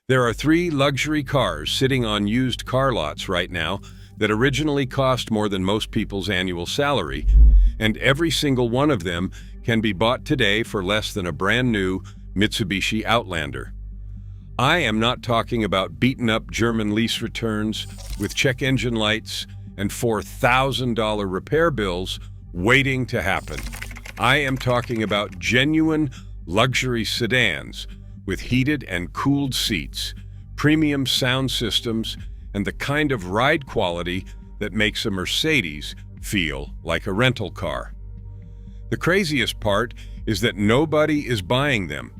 There are 3 luxury cars sitting on used car lots right now that originally cost more than most people's annual salary, and every single one of them can be bought today for less than a brand new Mitsubishi Outlander. I am not talking about beaten-up German lease returns with check engine lights and $4,000 repair bills waiting to happen. I am talking about genuine luxury sedans with heated and cooled seats, premium sound systems, and the kind of ride quality that makes a Mercedes feel like a rental car. The craziest part is that nobody is buying them.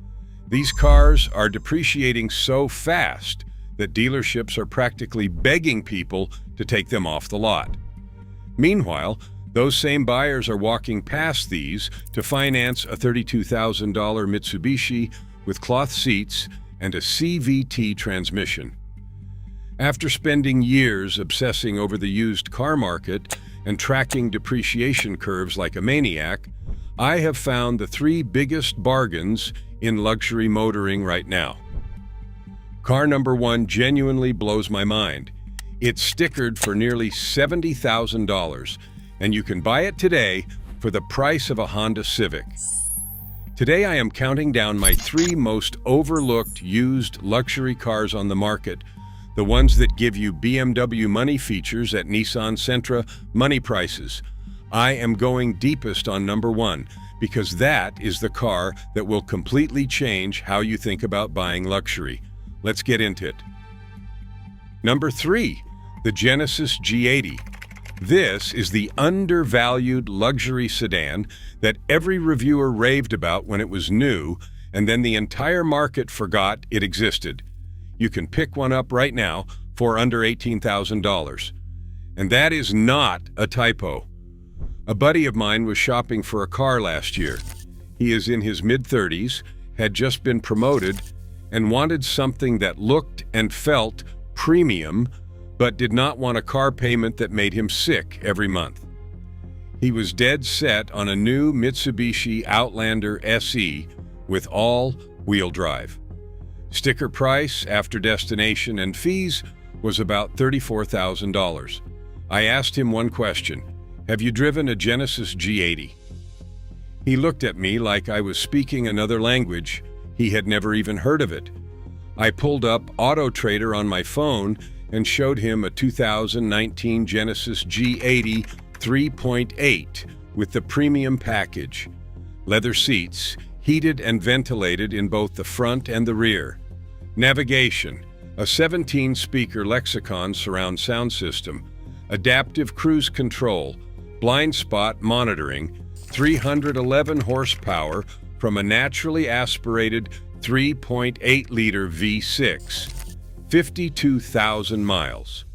These cars are depreciating so fast that dealerships are practically begging people to take them off the lot. Meanwhile, those same buyers are walking past these to finance a $32,000 Mitsubishi with cloth seats and a CVT transmission. After spending years obsessing over the used car market and tracking depreciation curves like a maniac, I have found the 3 biggest bargains in luxury motoring right now. Car number 1 genuinely blows my mind. It's stickered for nearly $70,000, and you can buy it today for the price of a Honda Civic. Today I am counting down my 3 most overlooked used luxury cars on the market, the ones that give you BMW money features at Nissan Sentra money prices. I am going deepest on number 1 because that is the car that will completely change how you think about buying luxury. Let's get into it. Number 3, the Genesis G80. This is the undervalued luxury sedan that every reviewer raved about when it was new, and then the entire market forgot it existed. You can pick one up right now for under $18,000. And that is not a typo. A buddy of mine was shopping for a car last year. He is in his mid-30s, had just been promoted, and wanted something that looked and felt premium, but did not want a car payment that made him sick every month. He was dead set on a new Mitsubishi Outlander SE with all-wheel drive. Sticker price after destination and fees was about $34,000. I asked him one question: "Have you driven a Genesis G80?" He looked at me like I was speaking another language. He had never even heard of it. I pulled up Auto Trader on my phone and showed him a 2019 Genesis G80 3.8 with the premium package. Leather seats, heated and ventilated in both the front and the rear. Navigation, a 17-speaker Lexicon surround sound system, adaptive cruise control, blind spot monitoring, 311 horsepower from a naturally aspirated 3.8-liter V6. 52,000 miles.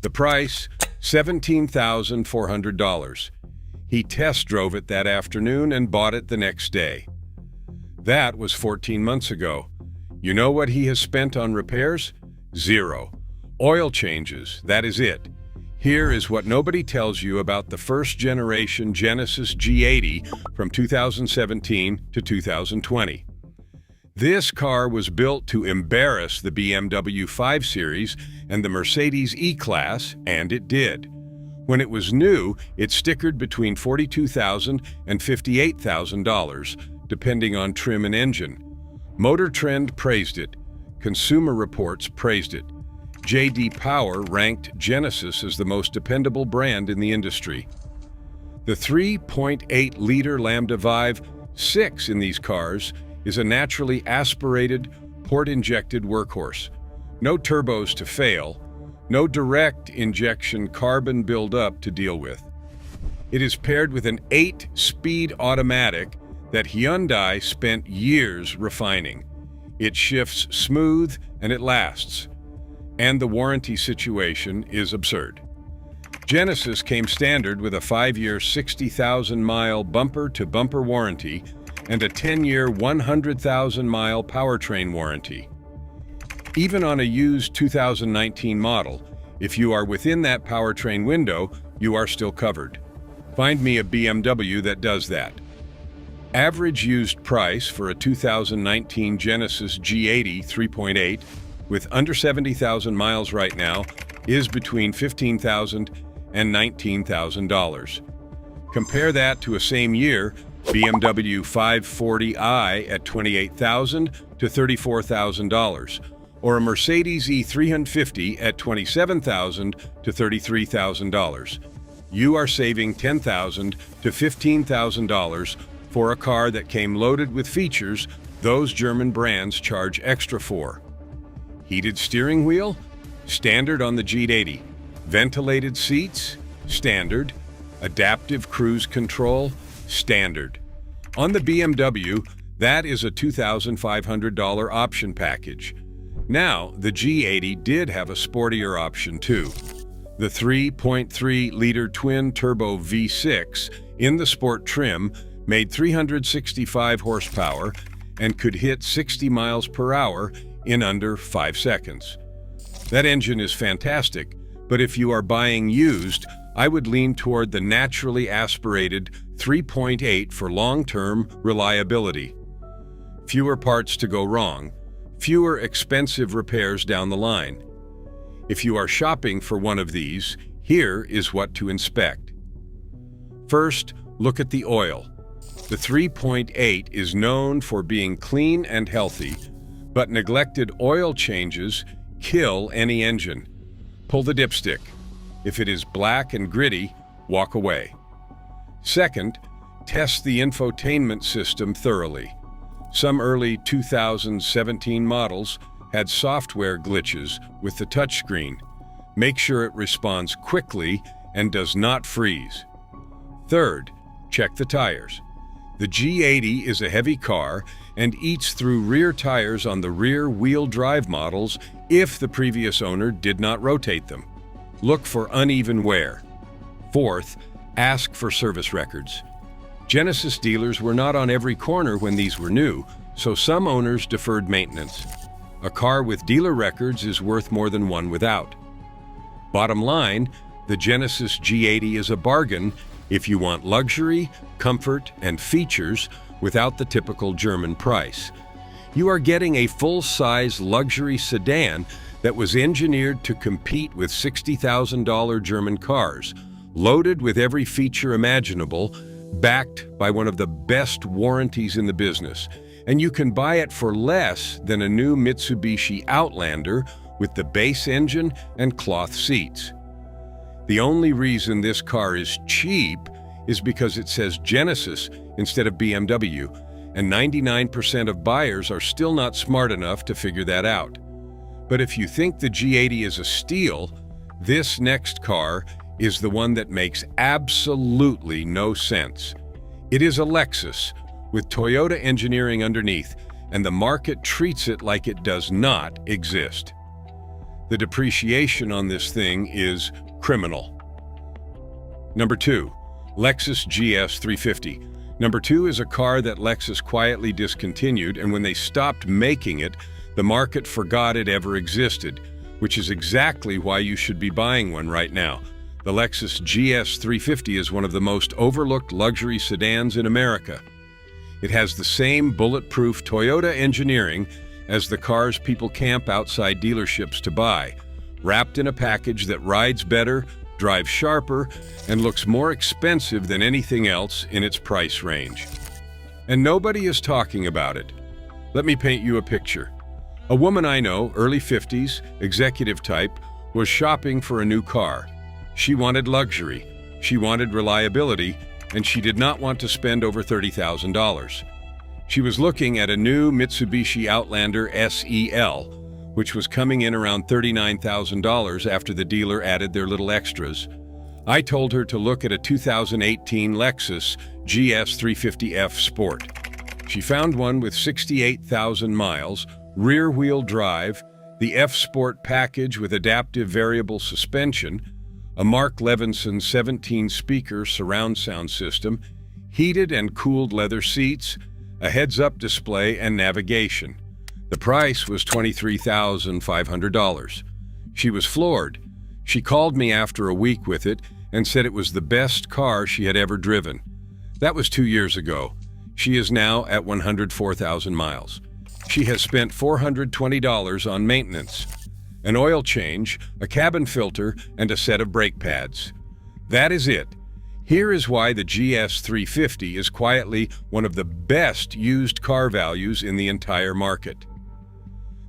The price, $17,400. He test drove it that afternoon and bought it the next day. That was 14 months ago. You know what he has spent on repairs? 0. Oil changes, that is it. Here is what nobody tells you about the first-generation Genesis G80 from 2017 to 2020. This car was built to embarrass the BMW 5 Series and the Mercedes E-Class, and it did. When it was new, it stickered between $42,000 and $58,000, depending on trim and engine. Motor Trend praised it. Consumer Reports praised it. J.D. Power ranked Genesis as the most dependable brand in the industry. The 3.8-liter Lambda Vive 6 in these cars is a naturally aspirated, port-injected workhorse. No turbos to fail, no direct injection carbon buildup to deal with. It is paired with an 8-speed automatic that Hyundai spent years refining. It shifts smooth and it lasts. And the warranty situation is absurd. Genesis came standard with a 5-year 60,000-mile bumper-to-bumper warranty and a 10-year 100,000-mile powertrain warranty. Even on a used 2019 model, if you are within that powertrain window, you are still covered. Find me a BMW that does that. Average used price for a 2019 Genesis G80 3.8 with under 70,000 miles right now is between $15,000 and $19,000. Compare that to a same year BMW 540i at $28,000 to $34,000, or a Mercedes E350 at $27,000 to $33,000. You are saving $10,000 to $15,000 for a car that came loaded with features those German brands charge extra for. Heated steering wheel? Standard on the G80. Ventilated seats? Standard. Adaptive cruise control? Standard. On the BMW, that is a $2,500 option package. Now, the G80 did have a sportier option too. The 3.3-liter twin-turbo V6 in the sport trim made 365 horsepower and could hit 60 miles per hour in under 5 seconds. That engine is fantastic, but if you are buying used, I would lean toward the naturally aspirated 3.8 for long-term reliability. Fewer parts to go wrong, fewer expensive repairs down the line. If you are shopping for one of these, here is what to inspect. First, look at the oil. The 3.8 is known for being clean and healthy, but neglected oil changes kill any engine. Pull the dipstick. If it is black and gritty, walk away. Second, test the infotainment system thoroughly. Some early 2017 models had software glitches with the touchscreen. Make sure it responds quickly and does not freeze. Third, check the tires. The G80 is a heavy car and eats through rear tires on the rear-wheel drive models if the previous owner did not rotate them. Look for uneven wear. Fourth, ask for service records. Genesis dealers were not on every corner when these were new, so some owners deferred maintenance. A car with dealer records is worth more than one without. Bottom line, the Genesis G80 is a bargain if you want luxury, comfort, and features without the typical German price. You are getting a full-size luxury sedan that was engineered to compete with $60,000 German cars, loaded with every feature imaginable, backed by one of the best warranties in the business, and you can buy it for less than a new Mitsubishi Outlander with the base engine and cloth seats. The only reason this car is cheap is because it says Genesis instead of BMW, and 99% of buyers are still not smart enough to figure that out. But if you think the G80 is a steal, this next car is the one that makes absolutely no sense. It is a Lexus with Toyota engineering underneath, and the market treats it like it does not exist. The depreciation on this thing is criminal. Number 2, Lexus GS 350. Number 2 is a car that Lexus quietly discontinued, and when they stopped making it, the market forgot it ever existed, which is exactly why you should be buying one right now. The Lexus GS 350 is one of the most overlooked luxury sedans in America. It has the same bulletproof Toyota engineering as the cars people camp outside dealerships to buy, wrapped in a package that rides better, drives sharper, and looks more expensive than anything else in its price range. And nobody is talking about it. Let me paint you a picture. A woman I know, early 50s, executive type, was shopping for a new car. She wanted luxury, she wanted reliability, and she did not want to spend over $30,000. She was looking at a new Mitsubishi Outlander SEL, which was coming in around $39,000 after the dealer added their little extras. I told her to look at a 2018 Lexus GS 350F Sport. She found one with 68,000 miles, rear-wheel drive, the F Sport package with adaptive variable suspension, a Mark Levinson 17-speaker surround sound system, heated and cooled leather seats, a heads-up display, and navigation. The price was $23,500. She was floored. She called me after a week with it and said it was the best car she had ever driven. That was 2 years ago. She is now at 104,000 miles. She has spent $420 on maintenance, an oil change, a cabin filter, and a set of brake pads. That is it. Here is why the GS 350 is quietly one of the best used car values in the entire market.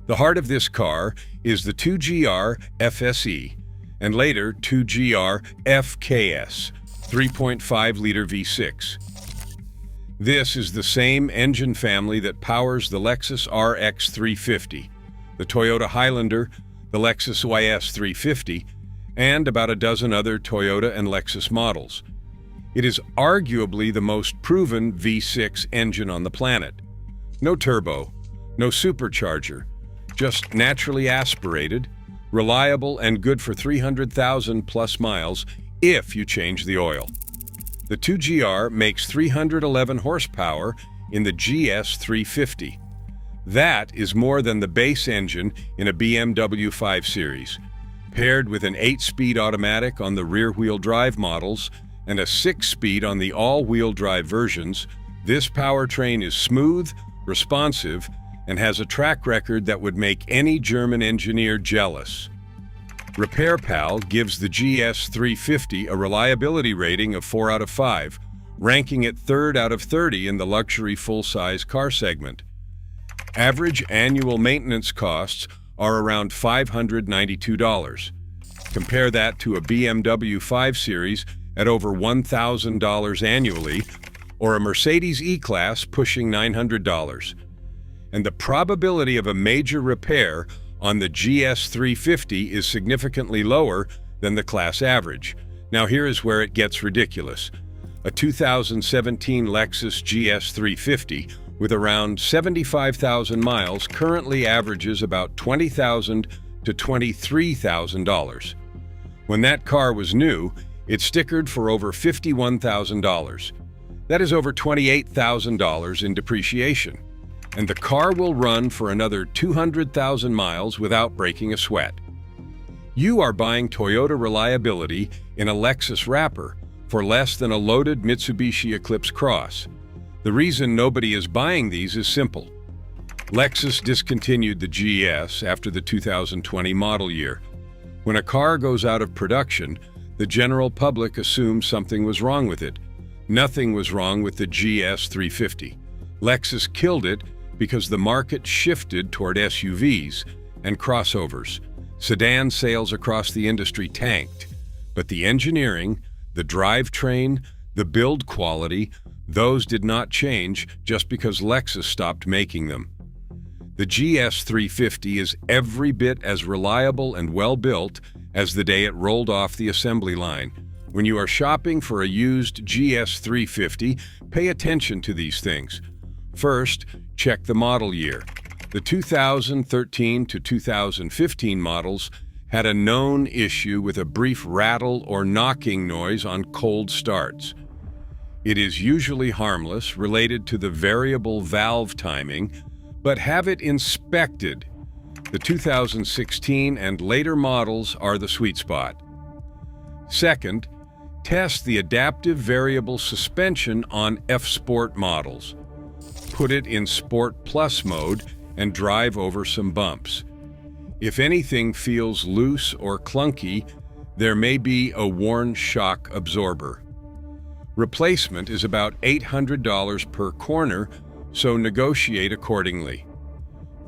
The heart of this car is the 2GR FSE and later 2GR FKS 3.5-liter V6. This is the same engine family that powers the Lexus RX 350, the Toyota Highlander, the Lexus YS 350, and about a dozen other Toyota and Lexus models. It is arguably the most proven V6 engine on the planet. No turbo, no supercharger, just naturally aspirated, reliable, and good for 300,000 plus miles if you change the oil. The 2GR makes 311 horsepower in the GS 350. That is more than the base engine in a BMW 5 Series. Paired with an 8-speed automatic on the rear-wheel drive models and a 6-speed on the all-wheel drive versions, this powertrain is smooth, responsive, and has a track record that would make any German engineer jealous. RepairPal gives the GS 350 a reliability rating of 4 out of 5, ranking it 3rd out of 30 in the luxury full-size car segment. Average annual maintenance costs are around $592. Compare that to a BMW 5 Series at over $1,000 annually, or a Mercedes E-Class pushing $900. And the probability of a major repair on the GS 350 is significantly lower than the class average. Now here is where it gets ridiculous. A 2017 Lexus GS 350 with around 75,000 miles currently averages about $20,000 to $23,000. When that car was new, it stickered for over $51,000. That is over $28,000 in depreciation. And the car will run for another 200,000 miles without breaking a sweat. You are buying Toyota reliability in a Lexus wrapper for less than a loaded Mitsubishi Eclipse Cross. The reason nobody is buying these is simple. Lexus discontinued the GS after the 2020 model year. When a car goes out of production, the general public assumes something was wrong with it. Nothing was wrong with the GS 350. Lexus killed it because the market shifted toward SUVs and crossovers. Sedan sales across the industry tanked, but the engineering, the drivetrain, the build quality, those did not change just because Lexus stopped making them. The GS 350 is every bit as reliable and well-built as the day it rolled off the assembly line. When you are shopping for a used GS 350, pay attention to these things. First, check the model year. The 2013 to 2015 models had a known issue with a brief rattle or knocking noise on cold starts. It is usually harmless, related to the variable valve timing, but have it inspected. The 2016 and later models are the sweet spot. Second, test the adaptive variable suspension on F-Sport models. Put it in Sport Plus mode and drive over some bumps. If anything feels loose or clunky, there may be a worn shock absorber. Replacement is about $800 per corner, so negotiate accordingly.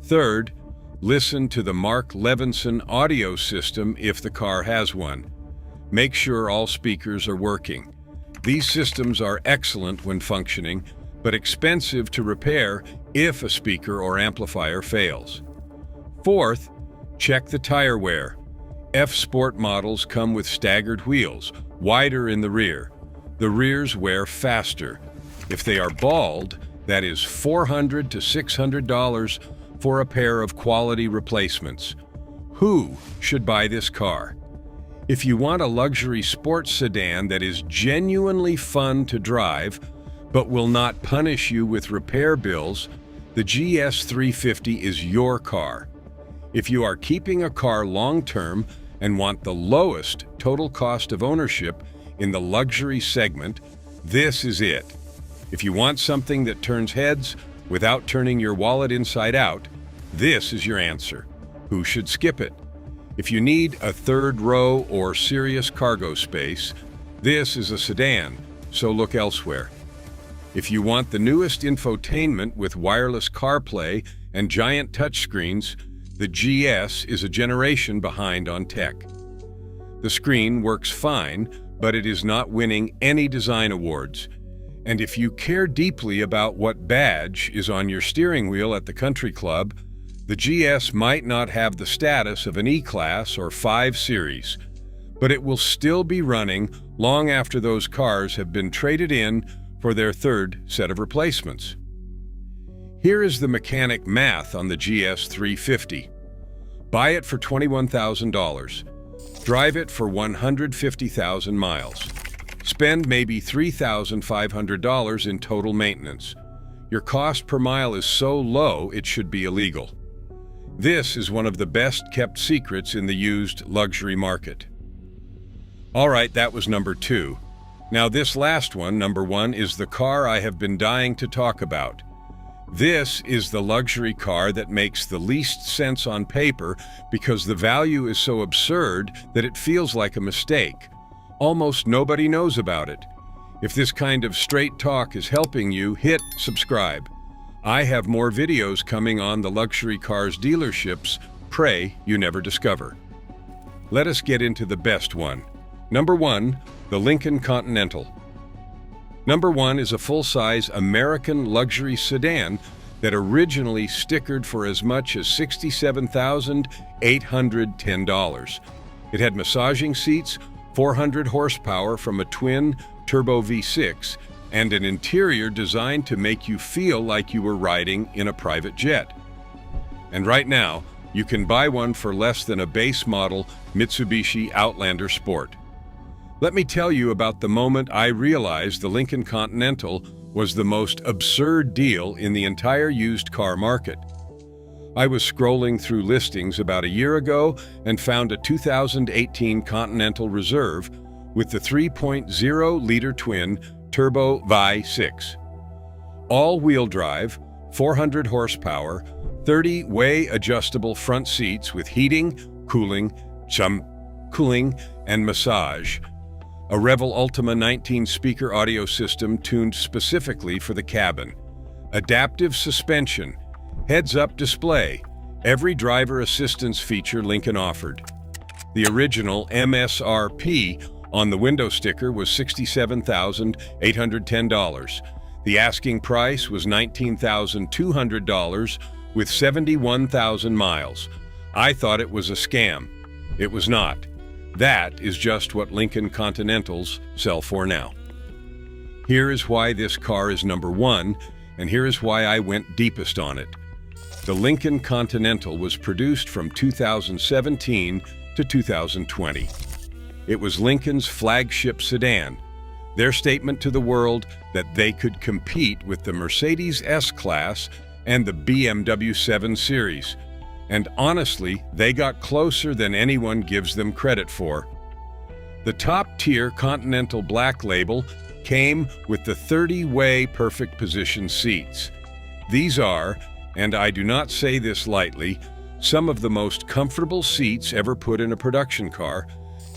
Third, listen to the Mark Levinson audio system if the car has one. Make sure all speakers are working. These systems are excellent when functioning, but expensive to repair if a speaker or amplifier fails. Fourth, check the tire wear. F-Sport models come with staggered wheels, wider in the rear. The rears wear faster. If they are bald, that is $400 to $600 for a pair of quality replacements. Who should buy this car? If you want a luxury sports sedan that is genuinely fun to drive, but will not punish you with repair bills, the GS 350 is your car. If you are keeping a car long-term and want the lowest total cost of ownership in the luxury segment, this is it. If you want something that turns heads Without turning your wallet inside out, this is your answer. Who should skip it? If you need a third row or serious cargo space, this is a sedan, so look elsewhere. If you want the newest infotainment with wireless CarPlay and giant touchscreens, the GS is a generation behind on tech. The screen works fine, but it is not winning any design awards. And if you care deeply about what badge is on your steering wheel at the country club, the GS might not have the status of an E-Class or 5 Series, but it will still be running long after those cars have been traded in for their third set of replacements. Here is the mechanic math on the GS 350. Buy it for $21,000. Drive it for 150,000 miles. Spend maybe $3,500 in total maintenance. Your cost per mile is so low it should be illegal. This is one of the best-kept secrets in the used luxury market. All right, that was number 2. Now this last one, number 1, is the car I have been dying to talk about. This is the luxury car that makes the least sense on paper because the value is so absurd that it feels like a mistake. Almost nobody knows about it. If this kind of straight talk is helping you, hit subscribe. I have more videos coming on the luxury cars dealerships, pray you never discover. Let us get into the best one. Number 1, the Lincoln Continental. Number 1 is a full-size American luxury sedan that originally stickered for as much as $67,810. It had massaging seats, 400 horsepower from a twin turbo V6, and an interior designed to make you feel like you were riding in a private jet. And right now, you can buy one for less than a base model Mitsubishi Outlander Sport. Let me tell you about the moment I realized the Lincoln Continental was the most absurd deal in the entire used car market. I was scrolling through listings about a year ago and found a 2018 Continental Reserve with the 3.0-liter twin turbo V6. All-wheel drive, 400 horsepower, 30-way adjustable front seats with heating, cooling, and massage. A Revel Ultima 19-speaker audio system tuned specifically for the cabin. Adaptive suspension, heads-up display, every driver assistance feature Lincoln offered. The original MSRP on the window sticker was $67,810. The asking price was $19,200 with 71,000 miles. I thought it was a scam. It was not. That is just what Lincoln Continentals sell for now. Here is why this car is number 1, and here is why I went deepest on it. The Lincoln Continental was produced from 2017 to 2020. It was Lincoln's flagship sedan, their statement to the world that they could compete with the Mercedes S-Class and the BMW 7 Series. And honestly, they got closer than anyone gives them credit for. The top-tier Continental Black Label came with the 30-way perfect position seats. These are, and I do not say this lightly, some of the most comfortable seats ever put in a production car.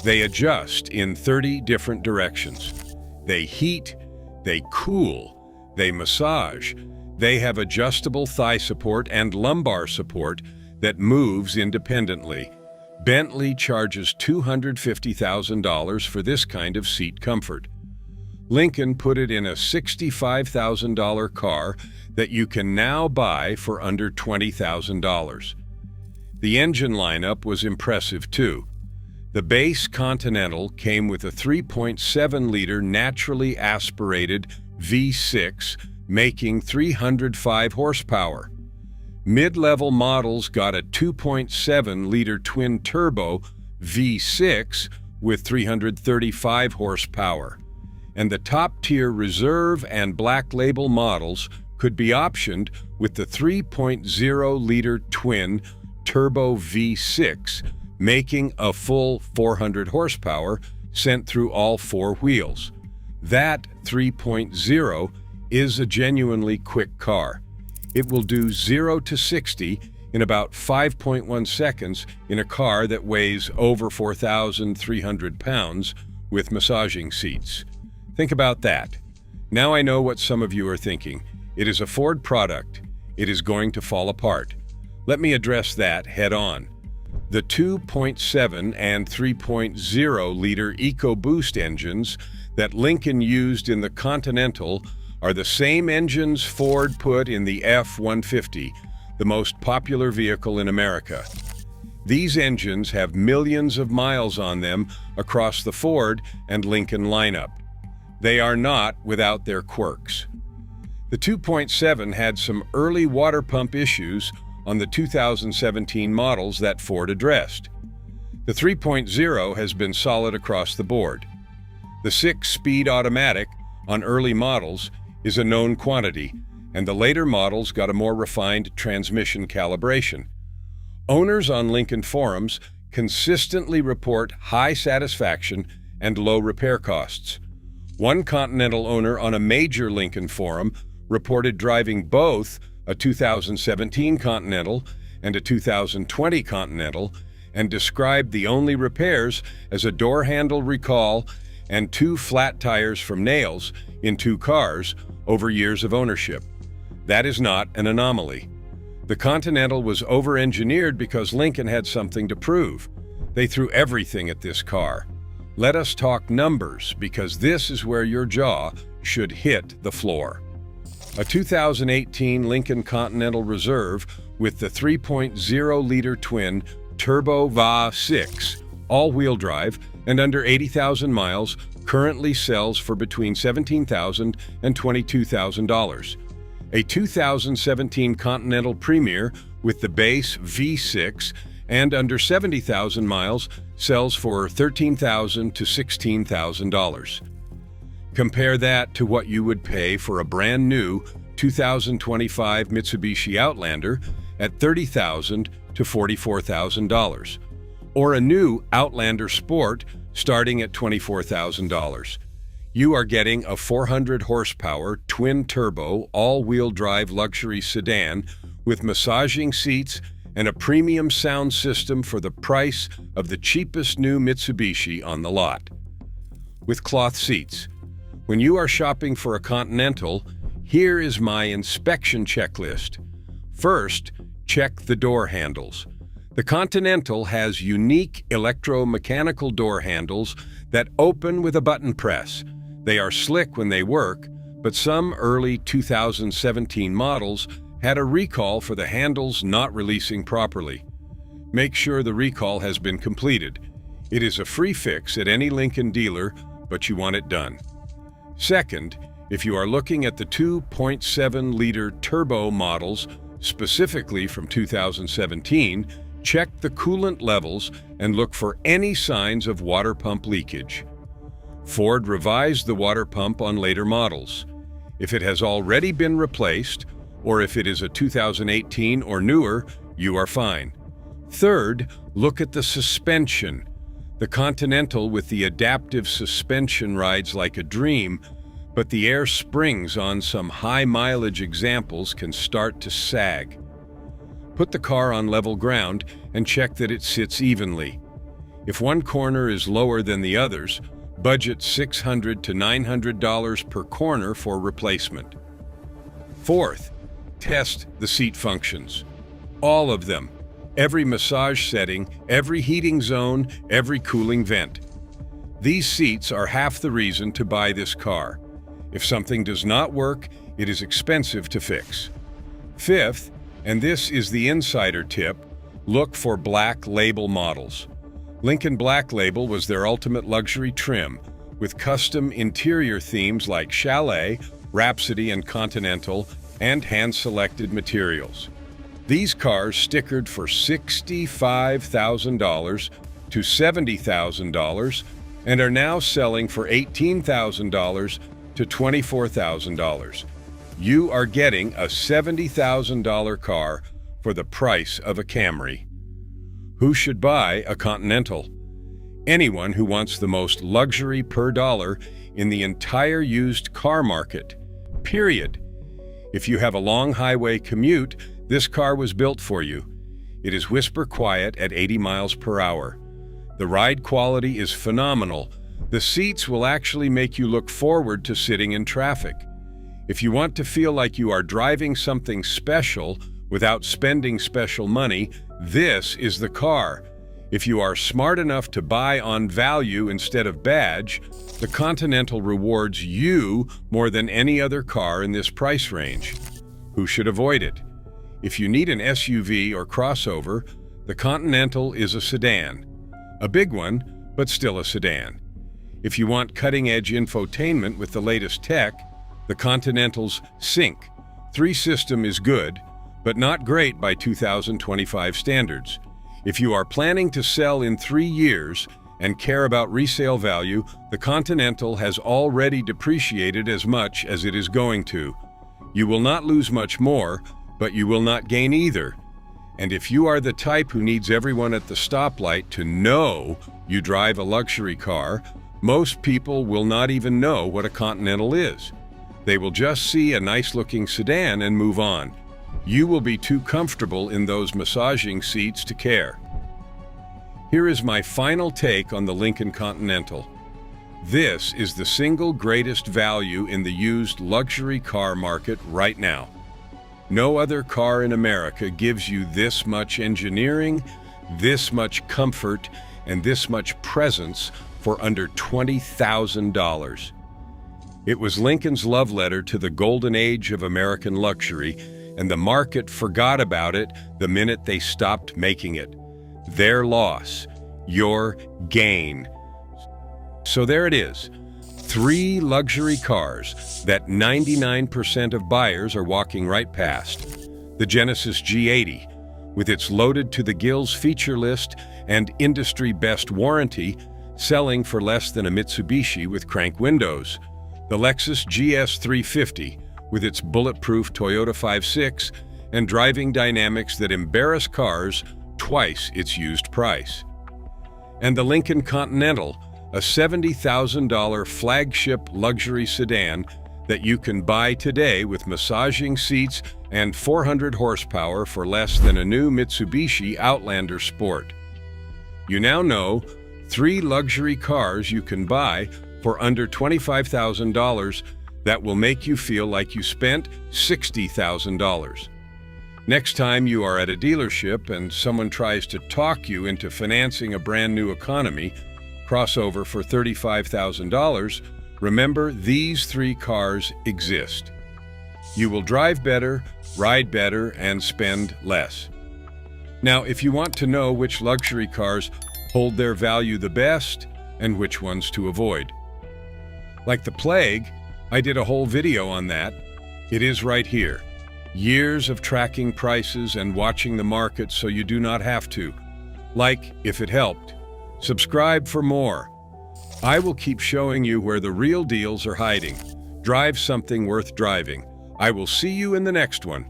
They adjust in 30 different directions. They heat, they cool, they massage, they have adjustable thigh support and lumbar support that moves independently. Bentley charges $250,000 for this kind of seat comfort. Lincoln put it in a $65,000 car that you can now buy for under $20,000. The engine lineup was impressive too. The base Continental came with a 3.7-liter naturally aspirated V6, making 305 horsepower. Mid-level models got a 2.7-liter twin-turbo V6 with 335 horsepower, and the top-tier Reserve and Black Label models could be optioned with the 3.0-liter twin-turbo V6, making a full 400 horsepower sent through all 4 wheels. That 3.0 is a genuinely quick car. It will do 0 to 60 in about 5.1 seconds in a car that weighs over 4,300 pounds with massaging seats. Think about that. Now I know what some of you are thinking. It is a Ford product. It is going to fall apart. Let me address that head on. The 2.7 and 3.0-liter EcoBoost engines that Lincoln used in the Continental are the same engines Ford put in the F-150, the most popular vehicle in America. These engines have millions of miles on them across the Ford and Lincoln lineup. They are not without their quirks. The 2.7 had some early water pump issues on the 2017 models that Ford addressed. The 3.0 has been solid across the board. The 6-speed automatic on early models is a known quantity, and the later models got a more refined transmission calibration. Owners on Lincoln forums consistently report high satisfaction and low repair costs. One Continental owner on a major Lincoln forum reported driving both a 2017 Continental and a 2020 Continental and described the only repairs as a door handle recall and 2 flat tires from nails in 2 cars over years of ownership. That is not an anomaly. The Continental was over-engineered because Lincoln had something to prove. They threw everything at this car. Let us talk numbers, because this is where your jaw should hit the floor. A 2018 Lincoln Continental Reserve with the 3.0-liter twin Turbo Va6, all-wheel drive, and under 80,000 miles, currently sells for between $17,000 and $22,000. A 2017 Continental Premier with the base V6 and under 70,000 miles sells for $13,000 to $16,000. Compare that to what you would pay for a brand new 2025 Mitsubishi Outlander at $30,000 to $44,000, or a new Outlander Sport starting at $24,000. You are getting a 400 horsepower twin-turbo all-wheel drive luxury sedan with massaging seats and a premium sound system for the price of the cheapest new Mitsubishi on the lot. With cloth seats. When you are shopping for a Continental, here is my inspection checklist. First, check the door handles. The Continental has unique electromechanical door handles that open with a button press. They are slick when they work, but some early 2017 models had a recall for the handles not releasing properly. Make sure the recall has been completed. It is a free fix at any Lincoln dealer, but you want it done. Second, if you are looking at the 2.7-liter turbo models, specifically from 2017, check the coolant levels and look for any signs of water pump leakage. Ford revised the water pump on later models. If it has already been replaced, or if it is a 2018 or newer, you are fine. Third, look at the suspension. The Continental with the adaptive suspension rides like a dream, but the air springs on some high-mileage examples can start to sag. Put the car on level ground and check that it sits evenly. If one corner is lower than the others, budget $600 to $900 per corner for replacement. Fourth, test the seat functions. All of them. Every massage setting, every heating zone, every cooling vent. These seats are half the reason to buy this car. If something does not work, it is expensive to fix. Fifth, and this is the insider tip, look for Black Label models. Lincoln Black Label was their ultimate luxury trim, with custom interior themes like Chalet, Rhapsody, and Continental, and hand-selected materials. These cars stickered for $65,000 to $70,000 and are now selling for $18,000 to $24,000. You are getting a $70,000 car for the price of a Camry. Who should buy a Continental? Anyone who wants the most luxury per dollar in the entire used car market. Period. If you have a long highway commute, this car was built for you. It is whisper quiet at 80 miles per hour. The ride quality is phenomenal. The seats will actually make you look forward to sitting in traffic. If you want to feel like you are driving something special without spending special money, this is the car. If you are smart enough to buy on value instead of badge, the Continental rewards you more than any other car in this price range. Who should avoid it? If you need an SUV or crossover, the Continental is a sedan. A big one, but still a sedan. If you want cutting-edge infotainment with the latest tech, the Continental's Sync 3 system is good, but not great by 2025 standards. If you are planning to sell in 3 years and care about resale value, the Continental has already depreciated as much as it is going to. You will not lose much more, but you will not gain either. And if you are the type who needs everyone at the stoplight to know you drive a luxury car, most people will not even know what a Continental is. They will just see a nice-looking sedan and move on. You will be too comfortable in those massaging seats to care. Here is my final take on the Lincoln Continental. This is the single greatest value in the used luxury car market right now. No other car in America gives you this much engineering, this much comfort, and this much presence for under $20,000. It was Lincoln's love letter to the golden age of American luxury, and the market forgot about it the minute they stopped making it. Their loss, your gain. So there it is. 3 luxury cars that 99% of buyers are walking right past. The Genesis G80, with its loaded to the gills feature list and industry-best warranty, selling for less than a Mitsubishi with crank windows. The Lexus GS 350, with its bulletproof Toyota 5.6 and driving dynamics that embarrass cars twice its used price. And the Lincoln Continental, a $70,000 flagship luxury sedan that you can buy today with massaging seats and 400 horsepower for less than a new Mitsubishi Outlander Sport. You now know 3 luxury cars you can buy for under $25,000 that will make you feel like you spent $60,000. Next time you are at a dealership and someone tries to talk you into financing a brand new economy crossover for $35,000, remember these 3 cars exist. You will drive better, ride better, and spend less. Now, if you want to know which luxury cars hold their value the best and which ones to avoid. Like the plague, I did a whole video on that. It is right here. Years of tracking prices and watching the market so you do not have to. Like if it helped. Subscribe for more. I will keep showing you where the real deals are hiding. Drive something worth driving. I will see you in the next one.